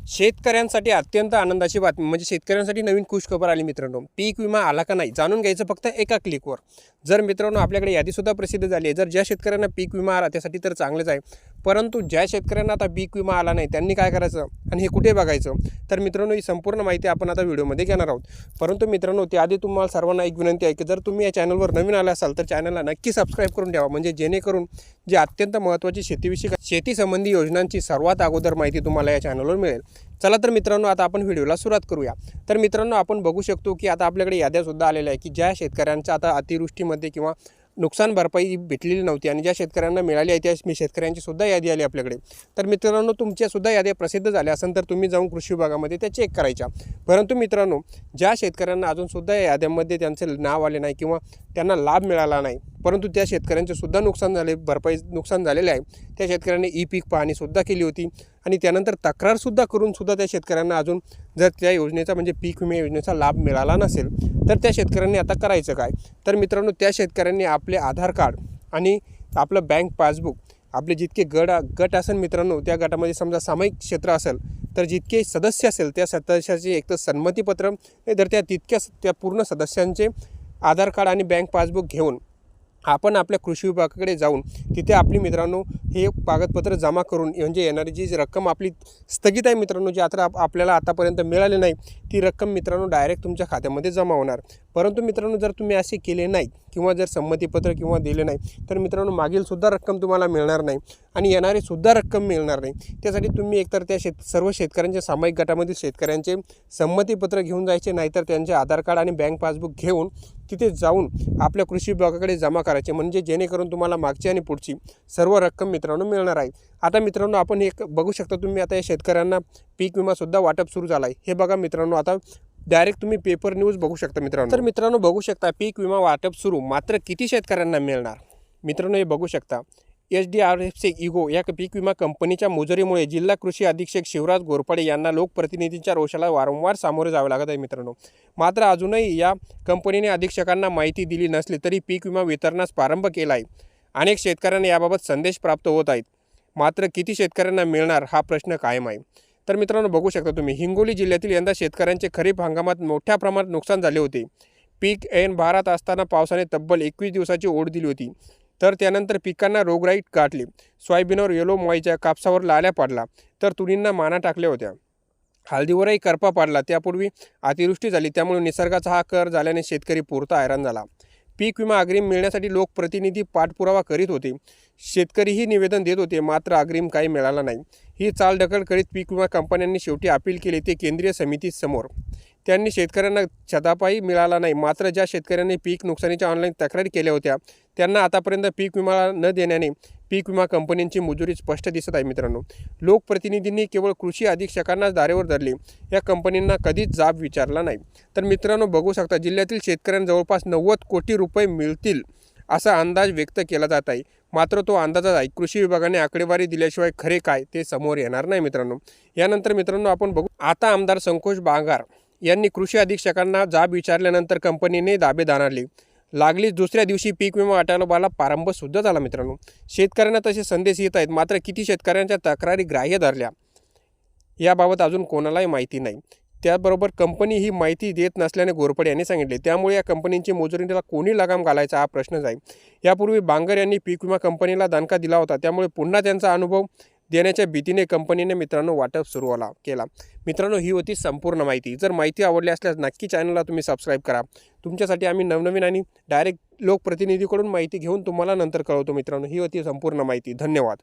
शेतकऱ्यांसाठी अत्यंत आनंदाची बातमी म्हणजे शेतकऱ्यांसाठी नवीन खुशखबर आली मित्रांनो. पीक विमा आला का नाही जाणून घ्यायचं फक्त एका क्लिकवर. जर मित्रांनो आपल्याकडे यादीसुद्धा प्रसिद्ध झाली आहे. जर ज्या शेतकऱ्यांना पीक विमा आला त्यासाठी तर चांगलंच आहे, परंतु ज्या शेतकऱ्यांना आता पीक विमा आला नाही त्यांनी काय करायचं आणि हे कुठे बघायचं, तर मित्रांनो ही संपूर्ण माहिती आपण आता व्हिडिओमध्ये घेणार आहोत. परंतु मित्रांनो त्याआधी तुम्हाला सर्वांना एक विनंती आहे की जर तुम्ही या चॅनलवर नवीन आला असाल तर चॅनलला नक्की सबस्क्राईब करून ठेवा, म्हणजे जेणेकरून जे अत्यंत महत्त्वाची शेती संबंधी योजनांची सर्वात अगोदर माहिती तुम्हाला या चॅनलवर मिळेल. चला तर मित्रांनो आता आपण व्हिडिओला सुरुवात करूया. तर मित्रांनो आपण बघू शकतो की आता आपल्याकडे याद्यासुद्धा आलेल्या आहे की ज्या शेतकऱ्यांच्या आता अतिवृष्टीमध्ये किंवा नुकसान भरपाई भेटलेली नव्हती आणि ज्या शेतकऱ्यांना मिळाली आहे त्या शेतकऱ्यांची सुद्धा यादी आली आपल्याकडे. तर मित्रांनो तुमच्यासुद्धा याद्या प्रसिद्ध झाल्या असेल तर तुम्ही जाऊन कृषी विभागामध्ये त्या चेक करायच्या. परंतु मित्रांनो ज्या शेतकऱ्यांना अजूनसुद्धा या याद्यामध्ये त्यांचे नाव आले नाही किंवा त्यांना लाभ मिळाला नाही, परंतु त्या शेतकऱ्यांचे सुद्धा नुकसान झालेले आहे, त्या शेतकऱ्यांनी ई पीक पाहणीसुद्धा केली होती आणि त्यानंतर तक्रारसुद्धा करूनसुद्धा त्या शेतकऱ्यांना अजून जर त्या योजनेचा म्हणजे पीक विमा योजनेचा लाभ मिळाला नसेल तर त्या शेतकऱ्यांनी आता करायचं काय. तर मित्रांनो त्या शेतकऱ्यांनी आपले आधार कार्ड आणि आपलं बँक पासबुक, आपले जितके गट असेल मित्रांनो, त्या गटामध्ये समजा सामायिक क्षेत्र असेल तर जितके सदस्य असेल त्या सदस्याचे एक तर संमतीपत्र तर त्या पूर्ण सदस्यांचे आधार कार्ड आणि बँक पासबुक घेऊन आपण आपल्या कृषी विभागाकडे जाऊन तिथे आपली मित्रांनो हे कागदपत्र जमा करून म्हणजे येणारी जी रक्कम आपली स्थगित आहे मित्रांनो, जी आता आपल्याला आतापर्यंत मिळाली नाही ती रक्कम मित्रांनो डायरेक्ट तुमच्या खात्यामध्ये जमा होणार. परंतु मित्रांनो जर तुम्ही असे केले नाही किंवा जर संमतीपत्र किंवा दिले नाही तर मित्रांनो मागीलसुद्धा रक्कम तुम्हाला मिळणार नाही आणि येणारीसुद्धा रक्कम मिळणार नाही. त्यासाठी तुम्ही एकतर त्या सर्व शेतकऱ्यांच्या सामायिक गटामधील शेतकऱ्यांचे संमतीपत्र घेऊन जायचे, नाहीतर त्यांचे आधार कार्ड आणि बँक पासबुक घेऊन तिथे जाऊन आपल्या कृषी विभागाकडे जमा करायचे, म्हणजे जेणेकरून तुम्हाला मागची आणि पुढची सर्व रक्कम मित्रांनो मिळणार आहे. आता मित्रांनो आपण हे बघू शकता तुम्ही आता या शेतकऱ्यांना पीक विमासुद्धा वाटप सुरू झाला आहे. हे बघा मित्रांनो आता डायरेक्ट तुम्ही पेपर न्यूज बघू शकता मित्रांनो. तर मित्रांनो बघू शकता पीक विमा वाटप सुरू, मात्र किती शेतकऱ्यांना मिळणार मित्रांनो हे बघू शकता. HDFC इगो या पीक विमा कंपनीच्या मुजोरीमुळे जिल्हा कृषी अधीक्षक शिवराज घोरपडे यांना लोकप्रतिनिधींच्या रोषाला वारंवार सामोरे जावे लागत आहे मित्रांनो. मात्र अजूनही या कंपनीने अधीक्षकांना माहिती दिली नसली तरी पीक विमा वितरणास प्रारंभ केला आहे. अनेक शेतकऱ्यांना याबाबत संदेश प्राप्त होत आहेत, मात्र किती शेतकऱ्यांना मिळणार हा प्रश्न कायम आहे. तर मित्रांनो बघू शकता तुम्ही हिंगोली जिल्ह्यातील यंदा शेतकऱ्यांचे खरीप हंगामात मोठ्या प्रमाणात नुकसान झाले होते. पीक ऐन भारात असताना पावसाने तब्बल 21 दिवसाची ओढ दिली होती. तर त्यानंतर पिकांना रोगराई गाठली, सोयाबीनवर येलो मोईच्या, कापसावर लाल्या पडला, तर तुरींना माना टाकल्या होत्या, हळदीवरही करपा पाडला. त्यापूर्वी अतिवृष्टी झाली, त्यामुळे निसर्गाचा हा कहर झाल्याने शेतकरी पुरता हैराण झाला. पीक विमा अग्रिम मिळण्यासाठी लोकप्रतिनिधी पाठपुरावा करीत होते, शेतकरीही निवेदन देत होते, मात्र अग्रिम काही मिळाला नाही. ही चालढकल करीत पीक विमा कंपन्यांनी शेवटी अपील केले ते केंद्रीय समितीसमोर. त्यांनी शेतकऱ्यांना छतापाही मिळाला नाही, मात्र ज्या शेतकऱ्यांनी पीक नुकसानीच्या ऑनलाईन तक्रारी केल्या होत्या त्यांना आतापर्यंत पीक विमा न देण्याने पीक विमा कंपन्यांची मुजोरी स्पष्ट दिसत आहे मित्रांनो. लोकप्रतिनिधींनी केवळ कृषी अधीक्षकांनाच धारेवर धरले, या कंपनींना कधीच जाब विचारला नाही. तर मित्रांनो बघू शकता जिल्ह्यातील शेतकऱ्यांना जवळपास 90 कोटी रुपये मिळतील असा अंदाज व्यक्त केला जात आहे, मात्र तो अंदाजच आहे. कृषी विभागाने आकडेवारी दिल्याशिवाय खरे काय ते समोर येणार नाही मित्रांनो. यानंतर मित्रांनो आपण बघू आता आमदार संतोष बांगर यांनी कृषी अधीक्षकांना जाब विचारल्यानंतर कंपनीने दाबे दाणारले. लागलीच दुसऱ्या दिवशी पीक विमा वाटपाला प्रारंभसुद्धा झाला मित्रांनो. शेतकऱ्यांना तसे संदेश येत आहेत, मात्र किती शेतकऱ्यांच्या तक्रारी ग्राह्य धरल्या याबाबत अजून कोणालाही माहिती नाही. त्याबरोबर कंपनी ही माहिती देत नसल्याने घोरपडे यांनी सांगितले. त्यामुळे या कंपनीची मुजोरीला कोणी लगाम घालायचा हा प्रश्नच आहे. यापूर्वी बांगर यांनी पीक विमा कंपनीला दणका दिला होता, त्यामुळे पुन्हा त्यांचा अनुभव देण्याच्या भीतीने कंपनीने मित्रांनो वाटप सुरू केला. मित्रांनो ही होती संपूर्ण माहिती. जर माहिती आवडली असल्यास नक्की चॅनलला तुम्ही सबस्क्राईब करा. तुमच्यासाठी आम्ही नवनवीन आणि डायरेक्ट लोकप्रतिनिधीकडून माहिती घेऊन तुम्हाला नंतर कळवतो मित्रांनो. ही होती संपूर्ण माहिती. धन्यवाद.